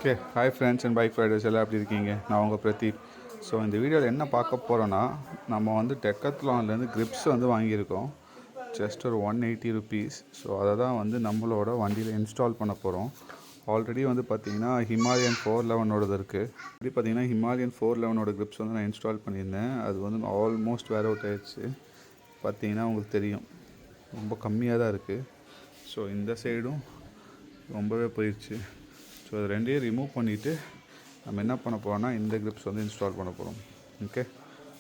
Okay, hi friends and bike Riders எல்லாம் எப்படி இருக்கீங்க? நான் உங்கள் பிரதீப். ஸோ இந்த வீடியோவில் என்ன பார்க்க போகிறோன்னா, நம்ம வந்து டெக்கத்லான்லேருந்து கிரிப்ஸ் வந்து வாங்கியிருக்கோம். ஜஸ்ட் ஒரு 180 ருபீஸ். ஸோ அதை தான் வந்து நம்மளோட வண்டியில் இன்ஸ்டால் பண்ண போகிறோம். ஆல்ரெடி வந்து பார்த்திங்கன்னா ஹிமாலயன் 411ஓடது இருக்குது. இப்படி பார்த்திங்கன்னா ஹிமாலயன் 411ஓட கிரிப்ஸ் வந்து நான் இன்ஸ்டால் பண்ணியிருந்தேன். அது வந்து ஆல்மோஸ்ட் வேர் அவுட் ஆயிடுச்சு. பார்த்திங்கன்னா உங்களுக்கு தெரியும், ரொம்ப கம்மியாக தான் இருக்குது. ஸோ இந்த சைடும் ரொம்பவே போயிடுச்சு. ஸோ அது ரெண்டையும் ரிமூவ் பண்ணிவிட்டு நம்ம என்ன பண்ண போகிறோம்னா இந்த கிரிப்ஸ் வந்து இன்ஸ்டால் பண்ண போகிறோம். ஓகே,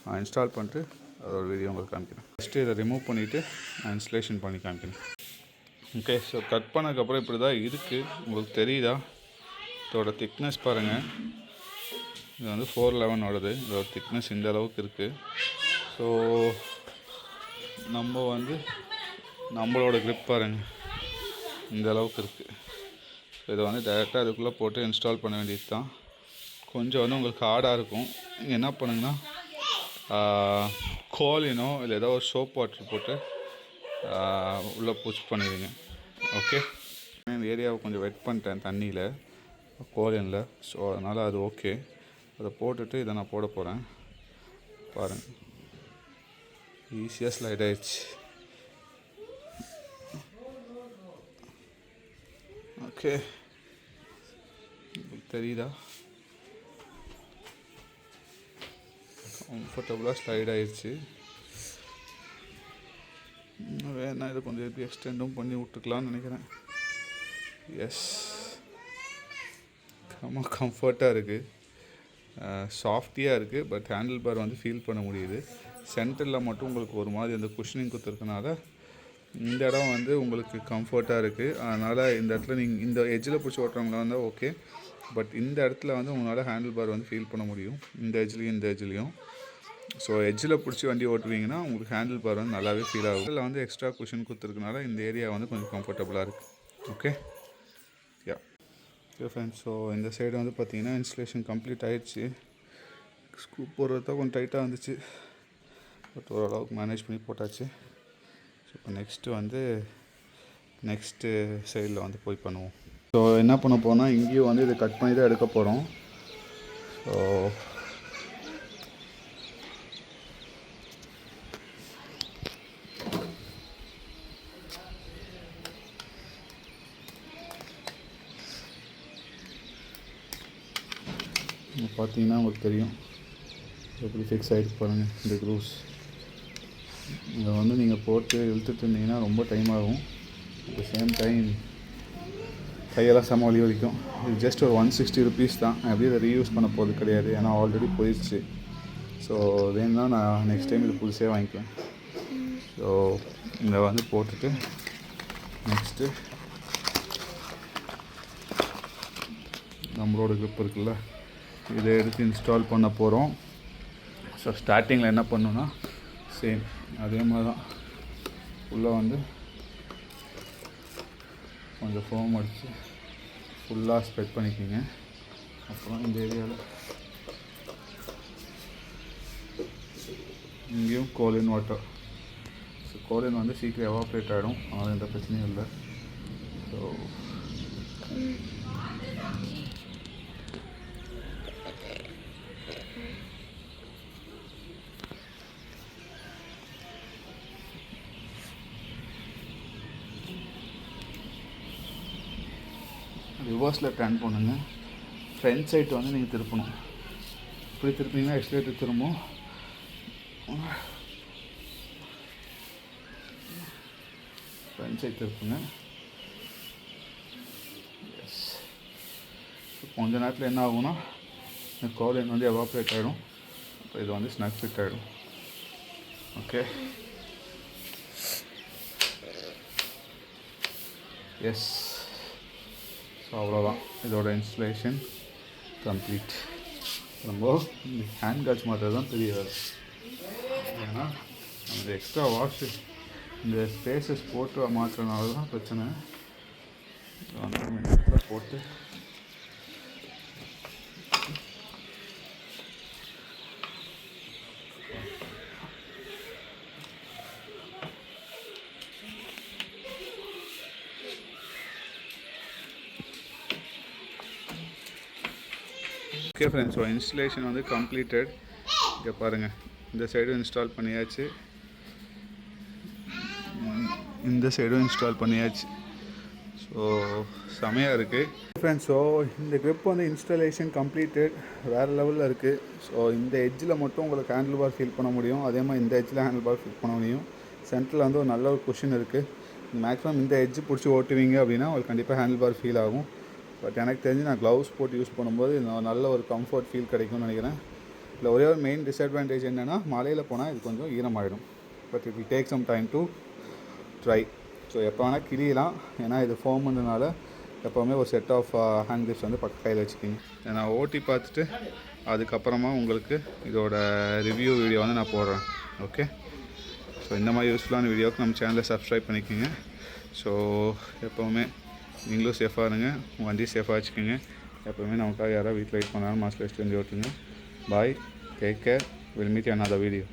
நான் இன்ஸ்டால் பண்ணிட்டு அதோட வீடியோ உங்களுக்கு காமிக்கிறேன். ஃபஸ்ட்டு இதை ரிமூவ் பண்ணிவிட்டு நான் இன்ஸ்டலேஷன் பண்ணி காமிக்கிறேன். ஓகே, ஸோ கட் பண்ணதுக்கப்புறம் இப்படி தான் இருக்குது. உங்களுக்கு தெரியுதா? இதோட திக்னஸ் பாருங்கள். இது வந்து 411ஓடது. இதோட திக்னஸ் இந்த அளவுக்கு இருக்குது. ஸோ நம்ம வந்து நம்மளோட கிரிப் பாருங்கள், இந்த அளவுக்கு இருக்குது. ஸோ இதை வந்து டைரெக்டாக அதுக்குள்ளே போட்டு இன்ஸ்டால் பண்ண வேண்டியது தான். கொஞ்சம் வந்து உங்களுக்கு ஹார்டாக இருக்கும். நீங்கள் என்ன பண்ணுங்கன்னா கோலினோ இல்லை ஏதோ ஒரு சோப் வாட்டர் போட்டு உள்ளே புஷ் பண்ணிடுங்க. ஓகே, இந்த ஏரியாவை கொஞ்சம் வெட் பண்ணிட்டேன் தண்ணியில், கோலினில். ஸோ அதனால் அது ஓகே. அதை போட்டுட்டு இதை நான் போட போகிறேன். பாருங்கள், ஈஸியாக ஸ்லைட் ஆயிடுச்சு. ஓகே, தெரியுதா? கம்ஃபர்டபுளாக ஸ்லைட் ஆயிடுச்சு. வேணா இதை கொஞ்சம் எப்படி எக்ஸ்டெண்டும் பண்ணி விட்டுக்கலான்னு நினைக்கிறேன். எஸ், ரொம்ப கம்ஃபர்ட்டாக இருக்குது, சாஃப்டியாக இருக்குது. பட் ஹேண்டில் பார் வந்து ஃபீல் பண்ண முடியுது. சென்டரில் மட்டும் உங்களுக்கு ஒரு மாதிரி அந்த குஷனிங் கொடுத்துருக்கனால இந்த இடம் வந்து உங்களுக்கு கம்ஃபர்ட்டாக இருக்குது. அதனால் இந்த இடத்துல நீங்கள் இந்த எட்ஜில் பிடிச்சி ஓட்டுறவங்களா இருந்தால் ஓகே. பட் இந்த இடத்துல வந்து உங்களால் ஹேண்டில் பார் வந்து ஃபீல் பண்ண முடியும், இந்த எட்ஜ்லேயும். ஸோ எட்ஜில் பிடிச்சி வண்டி ஓட்டுவீங்கன்னா உங்களுக்கு ஹேண்டில் பார் வந்து நல்லாவே ஃபீல் ஆகும். இதில் வந்து எக்ஸ்ட்ரா குஷன் கொடுத்துருக்கனால இந்த ஏரியா வந்து கொஞ்சம் கம்ஃபர்டபுளாக இருக்குது. Okay, yeah okay friends. So இந்த சைடு வந்து பார்த்திங்கன்னா இன்ஸ்டலேஷன் கம்ப்ளீட் ஆகிடுச்சு. ஸ்க்ரூ போடுறது தான் கொஞ்சம் டைட்டாக இருந்துச்சு, பட் ஓரளவுக்கு மேனேஜ் பண்ணி போட்டாச்சு. இப்போ நெக்ஸ்ட்டு சைடில் வந்து போய் பண்ணுவோம். ஸோ என்ன பண்ண போனால் இங்கேயும் வந்து இதை கட் பண்ணி தான் எடுக்க போகிறோம். ஸோ பார்த்தீங்கன்னா உங்களுக்கு தெரியும் எப்படி ஃபிக்ஸ் ஆகிட்டு பாருங்கள். இந்த க்ரூஸ் இதை வந்து நீங்கள் போட்டு இழுத்துட்டு இருந்தீங்கன்னா ரொம்ப டைம் ஆகும். அட் த சேம் டைம் கையெல்லாம் செம வலி வலிக்கும். இது ஜஸ்ட் ஒரு 160 ருபீஸ் தான். அப்படியே இதை ரீயூஸ் பண்ண போகிறது கிடையாது, ஏன்னா ஆல்ரெடி போயிடுச்சு. ஸோ வேணும்னா நான் நெக்ஸ்ட் டைம் இது புதுசே வாங்கிக்குவேன். ஸோ இதை வந்து போட்டுட்டு நெக்ஸ்ட்டு நம்மளோட கிரிப் இருக்குல்ல, இதை எடுத்து இன்ஸ்டால் பண்ண போகிறோம். ஸோ ஸ்டார்டிங்கில் என்ன பண்ணோன்னா சேம் அதே மாதிரி தான் உள்ளே வந்து கொஞ்சம் ஃபோம் அடித்து ஃபுல்லாக ஸ்ப்ரெட் பண்ணிக்கிங்க. அப்புறம் இந்த ஏரியாவில் இங்கேயும் கோலின் வாட்டர். ஸோ கோலின் வந்து சீக்கிரம் எவாப்ரேட் ஆகிடும், அதனால் எந்த பிரச்சனையும் இல்லை. ஸோ ரிவர்ஸில் டர்ன் பண்ணுங்க. ஃப்ரண்ட் சைட் வந்து நீங்கள் திருப்பணும். இப்படி திருப்பிங்கன்னா எக்ஸ்லேட்டர் திரும்பும். ஃப்ரண்ட் சைட் திருப்புங்க. எஸ், கொஞ்ச நேரத்தில் என்ன ஆகும்னா இந்த கோலின் வந்து எவாப்ரேட் ஆகிடும். அப்போ இது வந்து ஸ்னக் ஃபிட் ஆகிடும். Okay, yes. ஸோ அவ்வளோதான், இதோட இன்ஸ்டலேஷன் கம்ப்ளீட். ரொம்ப ஹேண்ட் காட்ச் மாற்றுறது தான் தெரிய வேறு. ஏன்னா அந்த எக்ஸ்ட்ரா வாஷு இந்த ஸ்பேசஸ் போட்டு மாற்றுறதுனால தான் பிரச்சனை. போட்டு ஓகே ஃப்ரெண்ட்ஸ், ஸோ இன்ஸ்டலேஷன் வந்து கம்ப்ளீட்டட். இங்கே பாருங்கள், இந்த சைடும் இன்ஸ்டால் பண்ணியாச்சு, இந்த சைடும் இன்ஸ்டால் பண்ணியாச்சு. ஸோ செமையாக இருக்குது ஃப்ரெண்ட்ஸ். ஸோ இந்த grip வந்து இன்ஸ்டாலேஷன் கம்ப்ளீட்டட், வேறு லெவலில் இருக்குது. ஸோ இந்த எட்ஜில் மட்டும் உங்களுக்கு ஹேண்டில் பார் ஃபீல் பண்ண முடியும், அதே மாதிரி இந்த எட்ஜில் ஹேண்டில் பார் ஃபீல் பண்ண முடியும். சென்டரில் வந்து ஒரு நல்ல ஒரு குஷன் இருக்குது. மேக்ஸிமம் இந்த எட்ஜு பிடிச்சி ஓட்டுவீங்க அப்படின்னா உங்களுக்கு கண்டிப்பாக ஹேண்டில் பார் ஃபீல் ஆகும். பட் எனக்கு தெரிஞ்சு நான் க்ளவுஸ் போட்டு யூஸ் பண்ணும்போது நல்ல ஒரு கம்ஃபர்ட் ஃபீல் கிடைக்கும்னு நினைக்கிறேன். இல்லை ஒரே ஒரு மெயின் டிஸ்அட்வான்டேஜ் என்னென்னா, மலையில் போனால் இது கொஞ்சம் ஈரமாகிடும். But it will take some time to dry. So எப்போ வேணால் கிளியலாம், ஏன்னா இது ஃபோம்ன்றதுனால எப்போவுமே ஒரு செட் ஆஃப் ஹேண்ட் கிரிப்ஸ் வந்து பக்க கையில் வச்சுக்கிங்க. நான் ஓட்டி பார்த்துட்டு அதுக்கப்புறமா உங்களுக்கு இதோட ரிவ்யூ வீடியோ வந்து நான் போடுறேன். ஓகே, ஸோ இந்த மாதிரி யூஸ்ஃபுல்லான வீடியோவுக்கு நம்ம சேனலை சப்ஸ்கிரைப் பண்ணிக்கோங்க. ஸோ எப்போவுமே நீங்களும் சேஃபாக இருங்க, உங்கள் வண்டி சேஃபாக வச்சுக்கோங்க. எப்போவுமே நமக்காக யாராவது வீட்டில் வெயிட் பண்ணாலும் மாஸ்க் வச்சுட்டு வந்து ஓட்டுங்க. Bye, take care, will meet you another video.